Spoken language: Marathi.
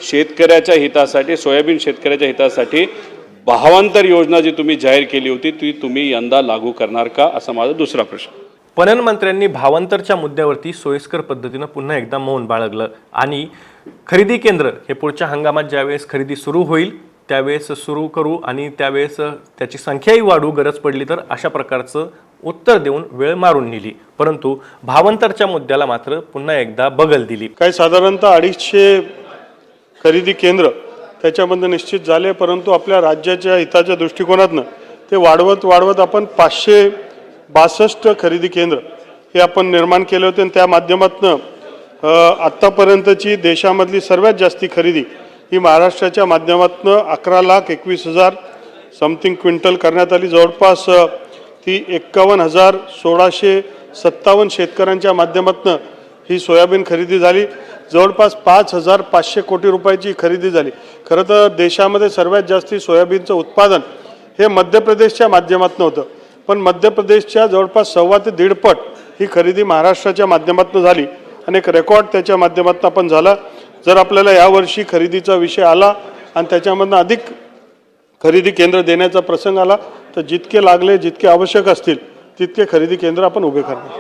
शेतकऱ्याच्या हितासाठी, सोयाबीन शेतकऱ्याच्या हितासाठी भावांतर योजना जी तुम्ही जाहीर केली होती ती तुम्ही यंदा लागू करणार का, असा माझा दुसरा प्रश्न. पणन मंत्र्यांनी भावांतरच्या मुद्द्यावरती सोयीस्कर पद्धतीनं पुन्हा एकदा मौन बाळगलं आणि खरेदी केंद्र हे पुढच्या हंगामात ज्यावेळेस खरेदी सुरू होईल त्यावेळेस सुरू करू आणि त्यावेळेस त्याची संख्याही वाढू, गरज पडली तर, अशा प्रकारचं उत्तर देऊन वेळ मारून नेली. परंतु भावांतरच्या मुद्द्याला मात्र पुन्हा एकदा बगल दिली. काही साधारणतः 250 खरेदी केंद्र त्याच्यामध्ये निश्चित झाले, परंतु आपल्या राज्याच्या हिताच्या दृष्टिकोनातनं ते वाढवत आपण 562 खरेदी केंद्र हे आपण निर्माण केले होते आणि त्या माध्यमातनं आत्तापर्यंतची देशामधली सर्वात जास्ती खरेदी ही महाराष्ट्राच्या माध्यमातनं 11,21,000 समथिंग क्विंटल करण्यात आली. जवळपास ती 51,1657 शेतकऱ्यांच्या माध्यमातनं ही सोयाबीन खरेदी झाली. जवळपास 5,500 कोटी रुपयाची खरेदी झाली. खरं तर देशामध्ये सर्वात जास्ती सोयाबीनचं उत्पादन हे मध्य प्रदेशच्या माध्यमातून होतं, पण मध्य प्रदेशच्या जवळपास 1.25 ते 1.5 पट ही खरेदी महाराष्ट्राच्या माध्यमातून झाली आणि एक रेकॉर्ड त्याच्या माध्यमातून आपण झाला. जर आपल्याला यावर्षी खरेदीचा विषय आला आणि त्याच्यामधनं अधिक खरेदी केंद्र देण्याचा प्रसंग आला तर जितके लागले, जितके आवश्यक असतील तितके खरेदी केंद्र आपण उभे करणार.